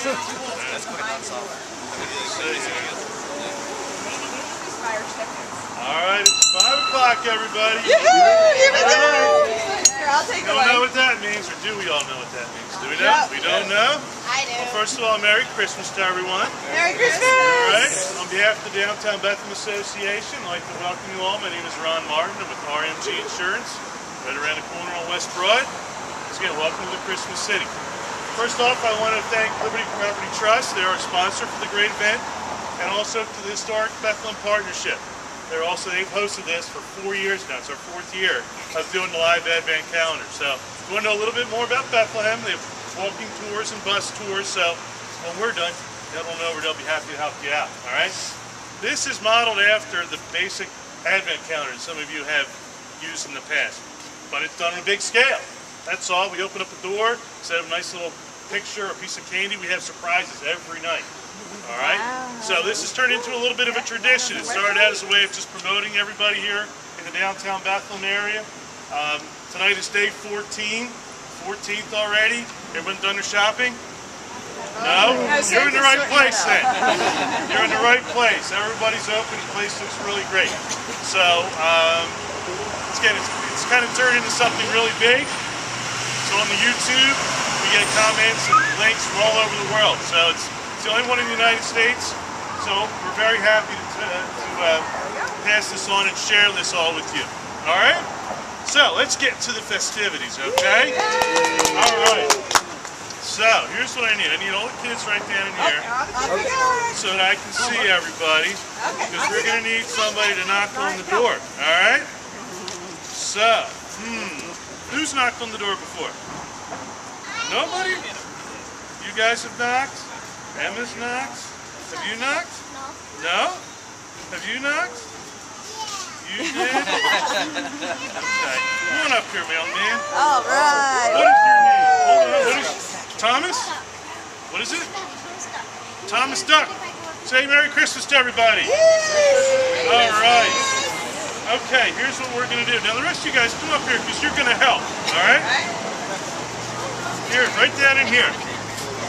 Alright, it's 5 o'clock, everybody. Here, I'll take Don't know what that means, or do we all know what that means? Do we know? Yep. We don't know? I do. Well, first of all, Merry Christmas to everyone. Merry Christmas! Alright, on behalf of the Downtown Bethlehem Association, I'd like to welcome you all. My name is Ron Martin. I'm with RMG Insurance, right around the corner on West Broad. Once again, welcome to the Christmas City. First off, I want to thank Liberty Property Trust. They're our sponsor for the great event, and also to the Historic Bethlehem Partnership. They've hosted this for 4 years now. It's our 4th year of doing the live Advent calendar. So if you want to know a little bit more about Bethlehem, they have walking tours and bus tours. So when we're done, they'll be happy to help you out. All right. This is modeled after the basic Advent calendar that some of you have used in the past, but it's done on a big scale. That's all. We open up the door, instead of a nice little picture or piece of candy, we have surprises every night. All right. Wow. So this has turned into a little bit of a tradition. It started out as a way of just promoting everybody here in the downtown Bethlehem area. Tonight is day 14th already. Everyone done their shopping? No? You're in the right place then. You're in the right place. Everybody's open. The place looks really great. So again, it's kind of turned into something really big. So on the YouTube, we get comments and links from all over the world. So it's the only one in the United States, so we're very happy to pass this on and share this all with you. All right? So let's get to the festivities, okay? All right. So here's what I need. I need all the kids right down in here so that I can see everybody, because we're going to need somebody to knock on the door. All right? So, who's knocked on the door before? Nobody? You guys have knocked? Emma's knocked? Have you knocked? No. No? Have you knocked? Yeah. You did? Okay. Come on up here, mailman. All right. What is your name? Hold on. What is Thomas? What is it? Thomas Duck. Say Merry Christmas to everybody. All right. Okay, here's what we're going to do. Now, the rest of you guys, come up here because you're going to help. All right? Here, right down in here.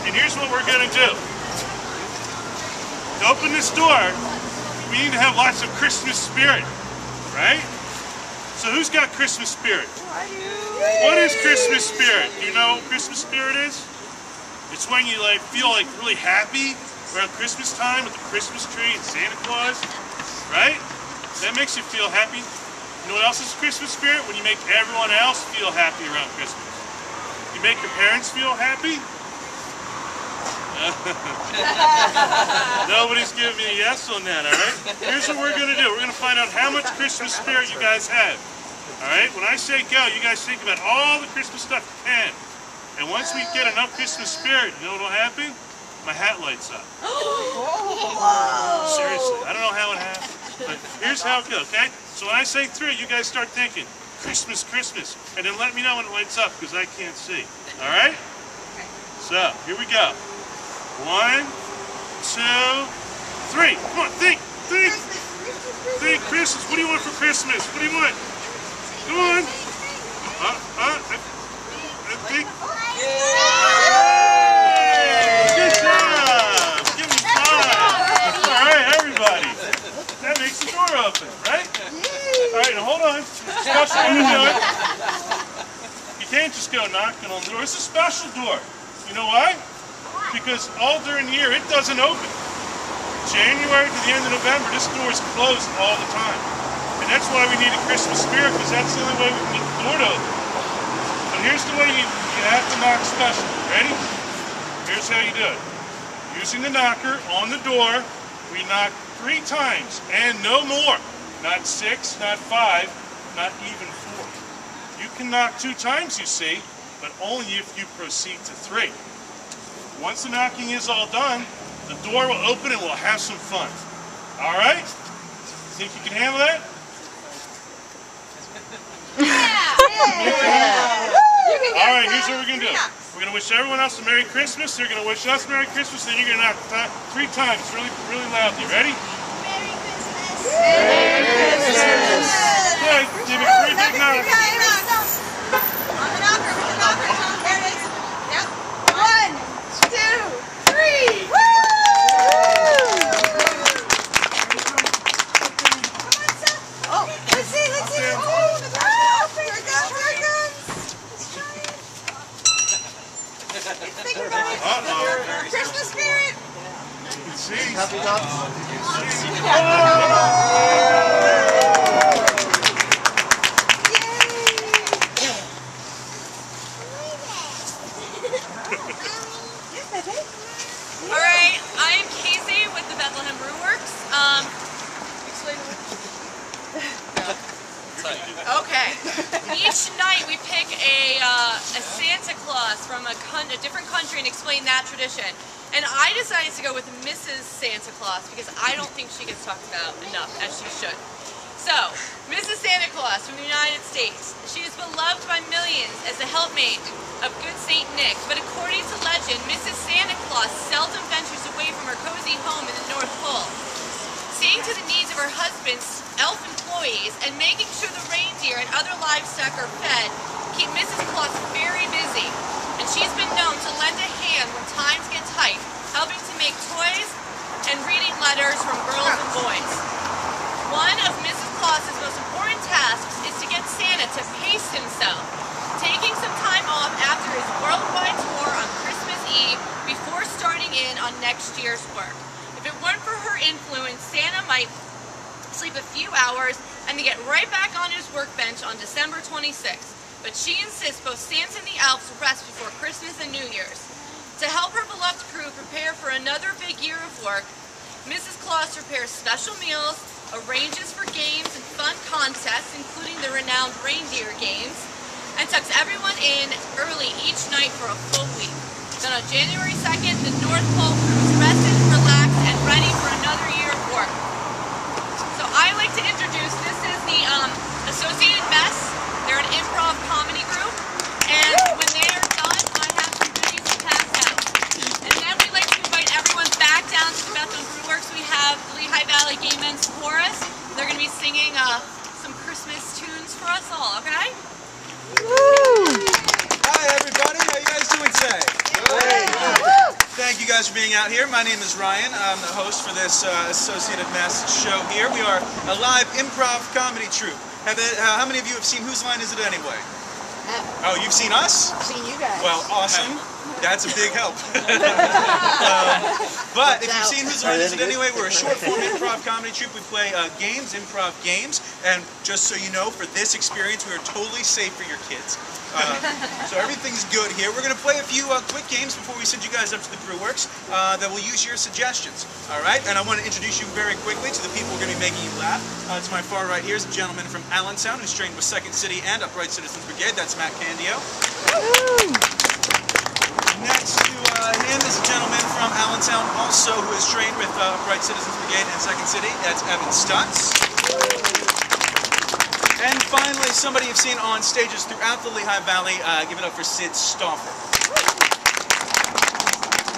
And here's what we're going to do. To open this door, we need to have lots of Christmas spirit, right? So who's got Christmas spirit? What is Christmas spirit? Do you know what Christmas spirit is? It's when you feel really happy around Christmas time with the Christmas tree and Santa Claus, right? That makes you feel happy. You know what else is Christmas spirit? When you make everyone else feel happy around Christmas. You make your parents feel happy. Nobody's giving me a yes on that, all right? Here's what we're going to do. We're going to find out how much Christmas spirit you guys have. All right? When I say go, you guys think about all the Christmas stuff you can. And once we get enough Christmas spirit, you know what will happen? My hat lights up. Seriously. I don't know how it happens. But here's how it goes, okay? So when I say 3, you guys start thinking, Christmas, Christmas. And then let me know when it lights up, because I can't see. All right? So, here we go. 1, 2, 3. Come on, think. Think Christmas. What do you want for Christmas? What do you want? Come on. Think. Good job. Give me 5. All right, everybody. That makes the door open, right? All right, now hold on. Special way to do it. You can't just go knocking on the door. It's a special door. You know why? Because all during the year, it doesn't open. January to the end of November, this door is closed all the time. And that's why we need a Christmas spirit, because that's the only way we can get the door to open. But here's the way you have to knock special. Ready? Here's how you do it. Using the knocker on the door, we knock 3 times, and no more. Not 6, not 5, not even 4. You can knock 2 times, you see, but only if you proceed to 3. Once the knocking is all done, the door will open and we'll have some fun. All right? Think you can handle that? Yeah. All right, here's what we're going to do. We're going to wish everyone else a Merry Christmas. They're going to wish us Merry Christmas. Then you're going to knock 3 times really, really loudly. Ready? Merry Christmas. Merry Christmas. Okay, give it 3 big knocks. On the knocker, with the knocker. There it is. Yep. 1, 2, 3. See? Happy Cups. Alright, I am Casey with the Bethlehem Brew Works. Explain Okay. Each night we pick a Santa Claus from a different country and explain that tradition. And I decided to go with Mrs. Santa Claus because I don't think she gets talked about enough, as she should. So, Mrs. Santa Claus from the United States. She is beloved by millions as the helpmate of good Saint Nick, but according to legend, Mrs. Santa Claus seldom ventures away from her cozy home in the North Pole. Seeing to the needs of her husband's elf employees and making sure the reindeer and other livestock are fed keep Mrs. Claus very busy. And she's been known to lend a hand when times get tight, helping to make toys and reading letters from girls and boys. One of Mrs. Claus's most important tasks is to get Santa to pace himself, taking some time off after his worldwide tour on Christmas Eve before starting in on next year's work. If it weren't for her influence, Santa might sleep a few hours and then get right back on his workbench on December 26th. But she insists both Santa and the elves rest before Christmas and New Year's. To help her beloved crew prepare for another big year of work, Mrs. Claus prepares special meals, arranges for games and fun contests, including the renowned reindeer games, and tucks everyone in early each night for a full week. Then on January 2nd, the North Pole crew is rested, relaxed, and ready for another year of work. So I like to introduce, this is the Associated Mess. They're an improv comedy group, and when they are done, I have some goodies to pass out. And then we like to invite everyone back down to the Bethlehem Brew Works. We have the Lehigh Valley Gay Men's Chorus. They're going to be singing some Christmas tunes for us all, okay? Hi everybody, how you guys doing today? Thank you guys for being out here. My name is Ryan. I'm the host for this Associated Mess show here. We are a live improv comedy troupe. How many of you have seen Whose Line Is It Anyway? Oh, you've seen us? I've seen you guys. Well, awesome. That's a big help. But if you've seen Whose Line Is It Anyway, we're a short-form improv comedy troupe. We play improv games, and just so you know, for this experience, we are totally safe for your kids. So everything's good here. We're going to play a few quick games before we send you guys up to the Brew Works that will use your suggestions. All right? And I want to introduce you very quickly to the people who are going to be making you laugh. To my far right here is a gentleman from Allentown who's trained with Second City and Upright Citizens Brigade. That's Matt Candio. Next to him is a gentleman from Allentown also who is trained with Upright Citizens Brigade and Second City. That's Evan Stutz. And finally, somebody you've seen on stages throughout the Lehigh Valley. Give it up for Sid Stauffer.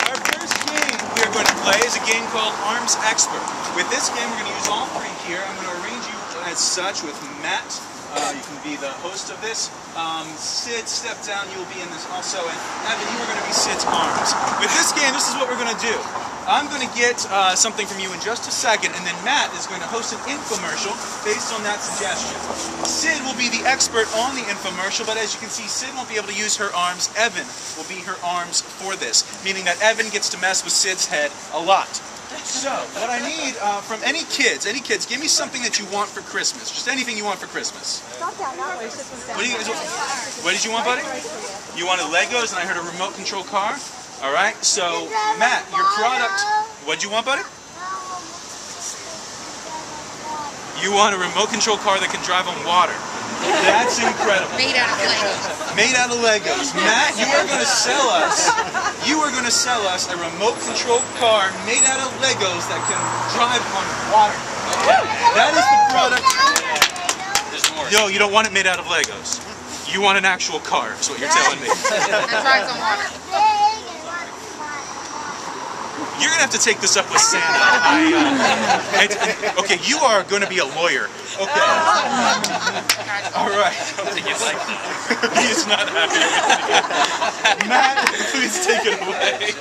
Our first game we are going to play is a game called Arms Expert. With this game, we're going to use all three here. I'm going to arrange you as such with Matt. You can be the host of this. Sid, step down. You'll be in this also. And Evan, you are going to be Sid's arms. With this game, this is what we're going to do. I'm going to get something from you in just a second, and then Matt is going to host an infomercial based on that suggestion. Sid will be the expert on the infomercial, but as you can see, Sid won't be able to use her arms. Evan will be her arms for this, meaning that Evan gets to mess with Sid's head a lot. So, what I need from any kids, give me something that you want for Christmas. Just anything you want for Christmas. Stop down that way. What did you want, buddy? You wanted Legos, and I heard a remote control car? All right, so Matt, your product, what'd you want, buddy? You want a remote control car that can drive on water. That's incredible. Made out of Legos. Made out of Legos. Matt, you are going to sell us a remote control car made out of Legos that can drive on water. Okay. That is the product. There's more. No, you don't want it made out of Legos. You want an actual car, is what you're telling me. That drives on water. You're going to have to take this up with Santa. Okay, you are going to be a lawyer. Okay. All right. I don't think it's like that. He is not happy. Matt, please take it away.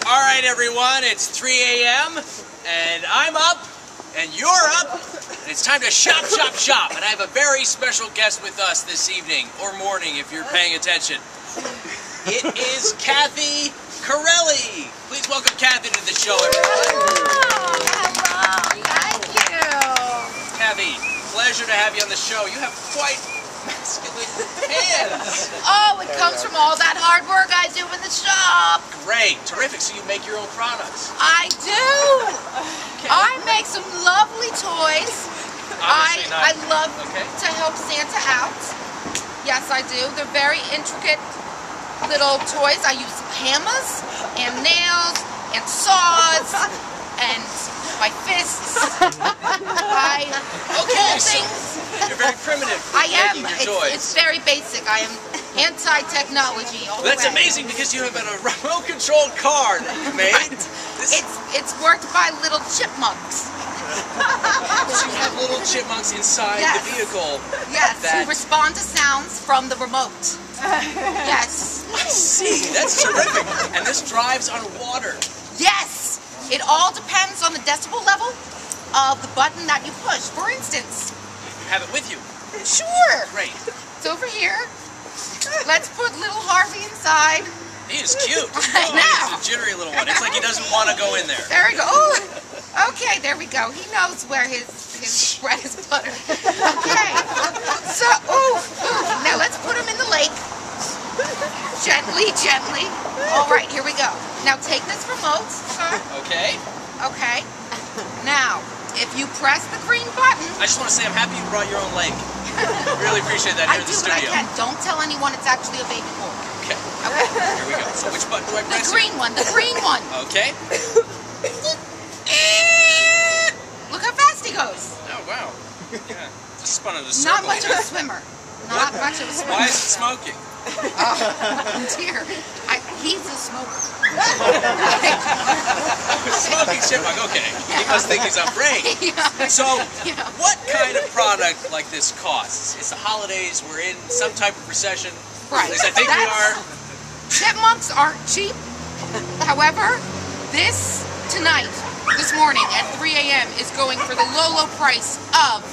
All right, everyone, it's 3 a.m. and I'm up and you're up. And it's time to shop, shop, shop. And I have a very special guest with us this evening, or morning if you're paying attention. It is Kathy Corelli. Please welcome Kathy to the show, everyone. on the show. You have quite masculine hands. Oh, it comes from all that hard work I do in the shop. Great, terrific. So you make your own products. I do. I make some lovely toys. Obviously not. I love Okay. to help Santa out. Yes, I do. They're very intricate little toys. I use hammers and nails and saws and my fists. I Okay, do so things. you're very primitive. I am. Making your toys. It's very basic. I am anti-technology all the That's way. amazing because you have a remote-controlled car that you made. This, It's worked by little chipmunks. so you have little chipmunks inside Yes. the vehicle. Yes, That- who respond to sounds from the remote. Yes. I see. That's terrific. And this drives on water. Yes. It all depends on the decibel level of the button that you push. For instance, You have it with you. sure, Great. it's over here. Let's put little Harvey inside. He is cute. I know. He's a jittery little one. It's like he doesn't want to go in there. There we go. Oh, okay, there we go. He knows where his bread is buttered. Okay. So, ooh. Now let's put him in the lake. Gently, gently. All right, here we go. Now take this remote, sir. Okay. Okay. Now, if you press the green button, I just want to say I'm happy you brought your own lake. Really appreciate that I here in do the what I studio. can. Don't tell anyone it's actually a baby bull. Okay. Okay. Here we go. So which button do I The press? green one. The green one. Okay. Look how fast he goes. Oh wow. Yeah. Just spun in a Not circle. much of a swimmer. Not much of a swimmer. Why is it smoking? Oh, dear. He's a smoker. Smoking chipmunk. Okay. He must think he's on break. Yeah. So, Yeah. what kind of product like this costs? It's the holidays. We're in some type of recession. Right. At least I think we are. Chipmunks aren't cheap. However, this morning at 3 a.m. is going for the low price of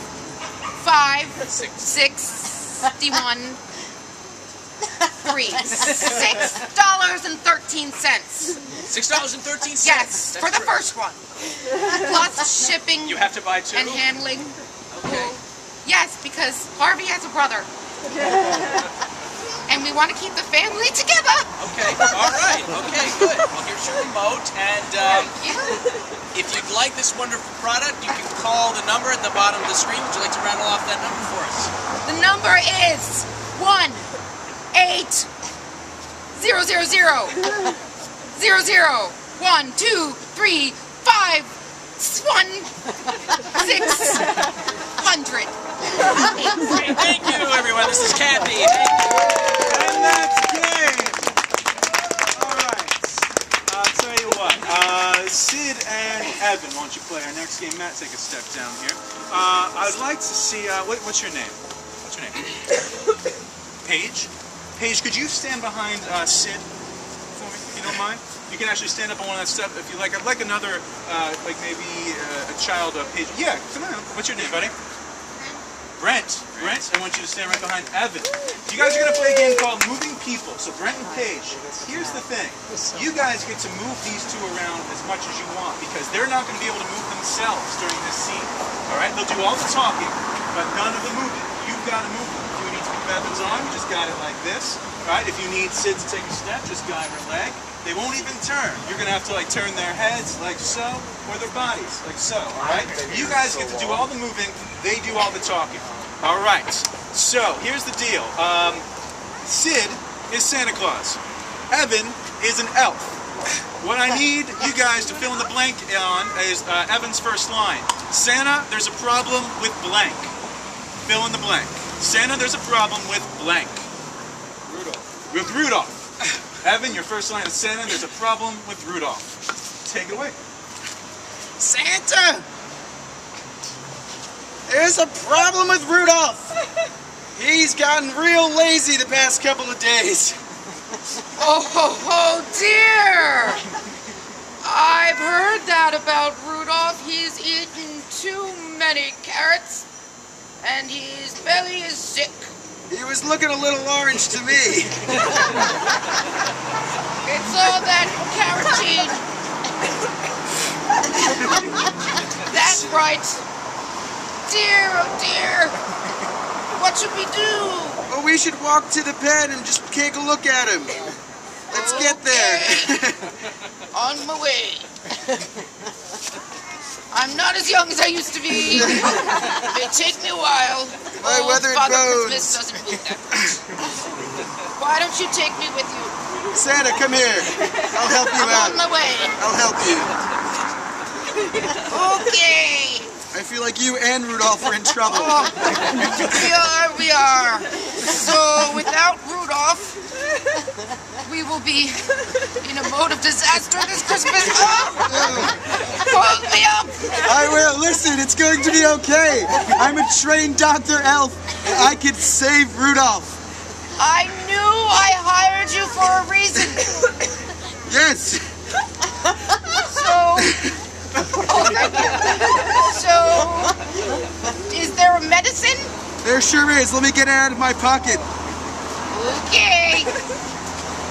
$6.13. $6.13. Yes, for the first one. Plus shipping You have to buy two. and handling. Okay. Yes, because Harvey has a brother. And we want to keep the family together. Okay. All right. Okay. Good. Well, here's your remote, and if you'd like this wonderful product, you can call the number at the bottom of the screen. Would you like to rattle off that number for us? The number is 1-800-001-2-3-5-1-600. Great. Thank you, everyone. This is Kathy. Thank you. And that's game. All right. I'll tell you what. Sid and Evan, why don't you play our next game? Matt, take a step down here. I'd like to see. What's your name? What's your name? Paige. Paige, could you stand behind Sid for me, if you don't mind? You can actually stand up on one of that stuff if you like. I'd like another, like maybe a child of Paige. Yeah, come on. What's your name, buddy? Brent. Brent, I want you to stand right behind Evan. You guys are going to play a game called Moving People. So Brent and Paige, here's the thing. You guys get to move these two around as much as you want because they're not going to be able to move themselves during this scene. All right? They'll do all the talking, but none of the moving. You've got to move them. If you need to move Evan's arm, you just got it like this. All right? If you need Sid to take a step, just guide her leg. They won't even turn. You're going to have to like turn their heads like so, or their bodies like so. All right? You guys get to do all the moving. They do all the talking. All right. So here's the deal. Sid is Santa Claus. Evan is an elf. What I need you guys to fill in the blank on is Evan's first line. Santa, there's a problem with blank. Fill in the blank. Santa, there's a problem with blank. Rudolph. With Rudolph. Evan, your first line is Santa, there's a problem with Rudolph. Take it away. Santa! There's a problem with Rudolph. He's gotten real lazy the past couple of days. Oh dear! I've heard that about Rudolph. He's eaten too many carrots, and his belly is sick. He was looking a little orange to me. It's all that carotene. That's right. Dear, oh dear. what should we do? Oh, we should walk to the pen and just take a look at him. Let's get there. On my way. I'm not as young as I used to be. It may take me a while. My weathered Father bones. Christmas doesn't move that much. Why don't you take me with you? Santa, come here. I'll help you I'm out. on my way. I'll help you. Okay. I feel like you and Rudolph are in trouble. Oh, we are. So without Rudolph, we will be in a mode of disaster this Christmas. Oh, hold me up. I will. Listen, it's going to be okay. I'm a trained Dr. Elf, and I can save Rudolph. I knew I hired you for a reason. Yes. So, thank you. So, is there a medicine? There sure is. Let me get it out of my pocket. Okay.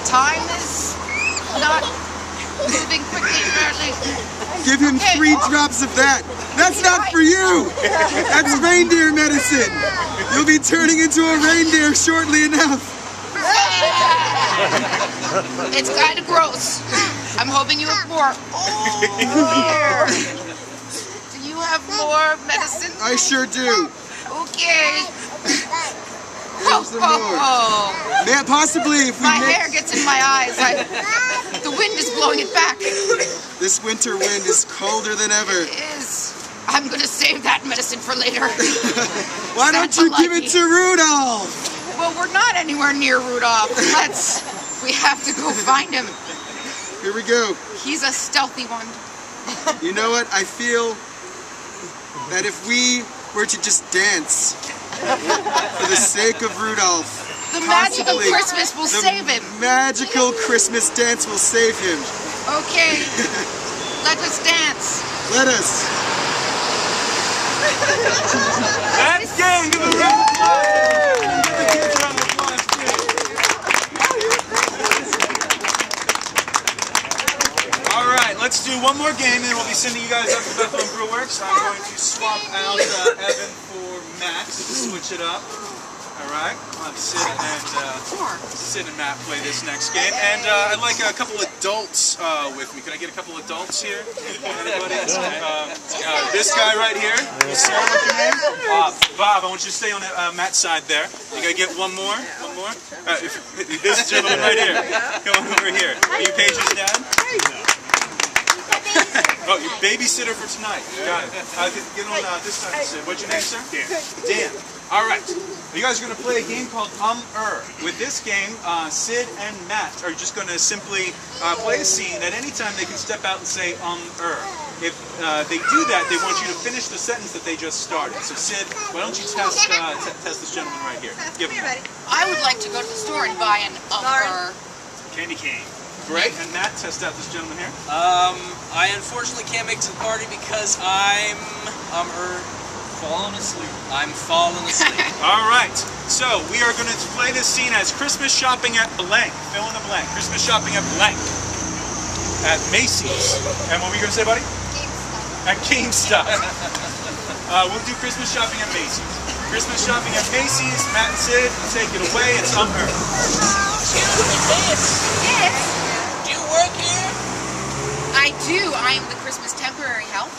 Time is not moving quickly, apparently. Give him Okay. 3 drops of that. That's not for you. That's reindeer medicine. You'll be turning into a reindeer shortly enough. It's kind of gross. I'm hoping you have more. Oh, here. Do you have more medicine? I sure do. Okay. Here's some more. Oh. Man, possibly if we My mix hair gets in my eyes. The wind is blowing it back. this winter wind is colder than ever. It is. I'm going to save that medicine for later. Why don't you give it to Rudolph? Well, we're not anywhere near Rudolph. We have to go find him. Here we go. He's a stealthy one. You know what? I feel that if we were to just dance for the sake of Rudolph, The magical possibly Christmas will the save him. magical Christmas dance will save him. Okay. Let us dance. Let us. That's game. Give it a round of applause. Give the kids a round of applause, too. All right, let's do one more game, and then we'll be sending you guys up to Bethel and Brew Works. I'm going to swap out Evan for Max to switch it up. All right, I'll have Sid and Matt play this next game, and I'd like a couple adults with me. Can I get a couple adults here? Anybody? This guy right here. Sir, what's your name? Bob. I want you to stay on Matt's side there. You gotta get one more. One more. This gentleman right here. Come on over here. Are you Paige's dad? Oh, your babysitter for tonight. Got it. Get on this side. Sid. What's your name, sir? Dan. All right. You guys are going to play a game called With this game, Sid and Matt are just going to simply play a scene. At any time, they can step out and say If they do that, they want you to finish the sentence that they just started. So Sid, why don't you test this gentleman right here? Give him that. I would like to go to the store and buy an Candy cane. Great. And Matt, test out this gentleman here. I unfortunately can't make it to the party because I'm falling asleep. I'm falling asleep. All right. So we are going to play this scene as Christmas shopping at blank. Fill in the blank. Christmas shopping at blank. At Macy's. And what were you going to say, buddy? At GameStop. We'll do Christmas shopping at Macy's. Christmas shopping at Macy's. Matt and Sid, take it away. It's Excuse me, miss. Yes, Do you work here? I do. I am the Christmas temporary help.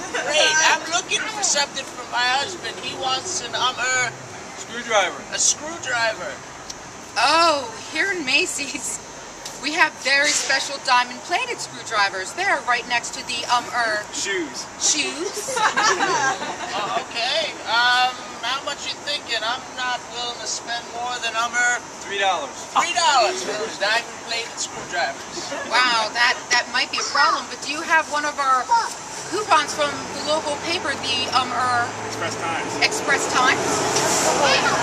Great. I'm looking for something from my husband. He wants an Screwdriver. a screwdriver. Oh, here in Macy's, we have very special diamond-plated screwdrivers. They're right next to the Shoes. shoes. Okay. How much you thinking? I'm not willing to spend more than $3. $3 for those diamond-plated screwdrivers. Wow, that might be a problem. But do you have one of our coupons from the local paper, the Express Times. Express Times?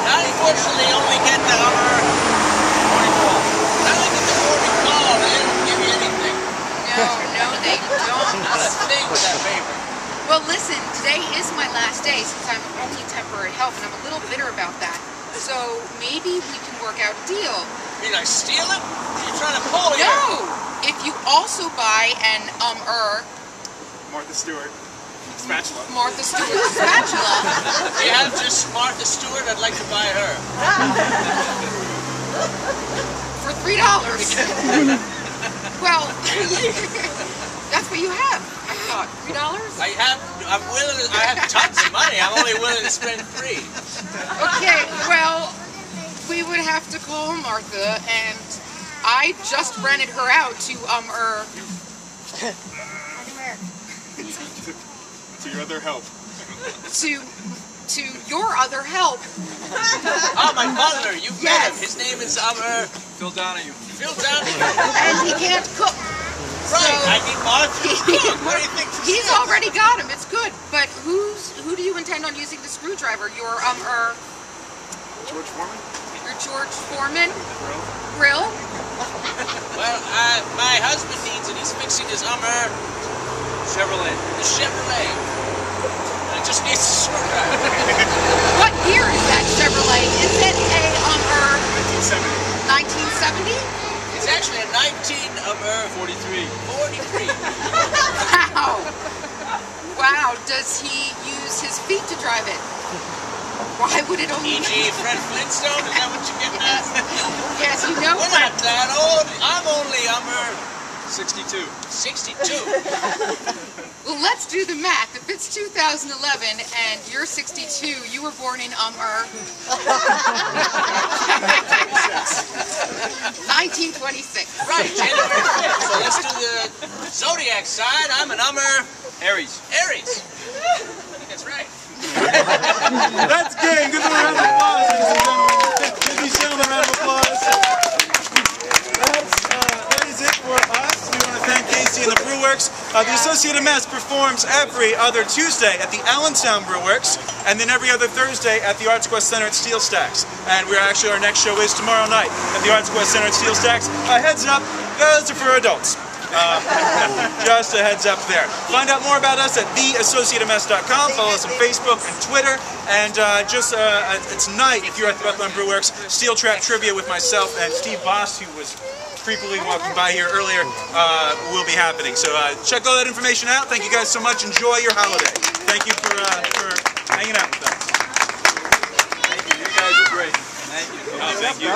Not unfortunately, only get the morning call. Not only get the morning call. They don't give you anything. No, they don't. Not a thing with that paper. Well, listen, today is my last day since I'm only temporary help, and I'm a little bitter about that. So maybe we can work out a deal. You mean I steal it? What are you trying to pull here? No! If you also buy an Martha Stewart. Spatula. Martha Stewart spatula. If you have just Martha Stewart, I'd like to buy her. For $3. Well, that's what you have. I thought $3. I have tons of money. I'm only willing to spend $3. Okay, well, we would have to call Martha, and I just rented her out to To your other help. to your other help. Oh, my butler, you've met him. Yes. His name is Phil Donahue. Phil Donahue. And he can't cook. Right, So, I need Martha to cook. What do you think? he's already got him. It's good. But who do you intend on using the screwdriver? Your George Foreman? your George Foreman grill? Well, my husband needs it. He's fixing his Chevrolet. the Chevrolet. I just need a screwdriver. What year is that Chevrolet? Is it a 1970. 1970? It's actually a 43. 1943. Wow. Wow. Does he use his feet to drive it? Why would it only E.G. Fred Flintstone, is that what you're getting at? Yes, you know We're not that old. I'm only 62. 62. Well, let's do the math. If it's 2011 and you're 62, you were born in 1926. Right, January 5th. So let's do the zodiac side. I'm an Aries. Aries. I think that's right. That's game. Give them a round of applause, ladies and gentlemen. Give these gentlemen a round of applause. That is it for us. We want to thank Casey and the Brewworks. The Associated Mess performs every other Tuesday at the Allentown Brewworks, and then every other Thursday at the Arts Quest Center at Steel Stacks. And our next show is tomorrow night at the Arts Quest Center at Steel Stacks. Heads up, those are for adults. Just a heads up there. Find out more about us at theassociatedmess.com. Follow us on Facebook and Twitter. And tonight, if you're at the Bethlehem Brewworks, Steel Trap Trivia with myself and Steve Boss, who was creepily walking by here earlier, will be happening. So check all that information out. Thank you guys so much. Enjoy your holiday. Thank you for hanging out with us. Thank you. You guys are great. Thank you. Oh, thank you.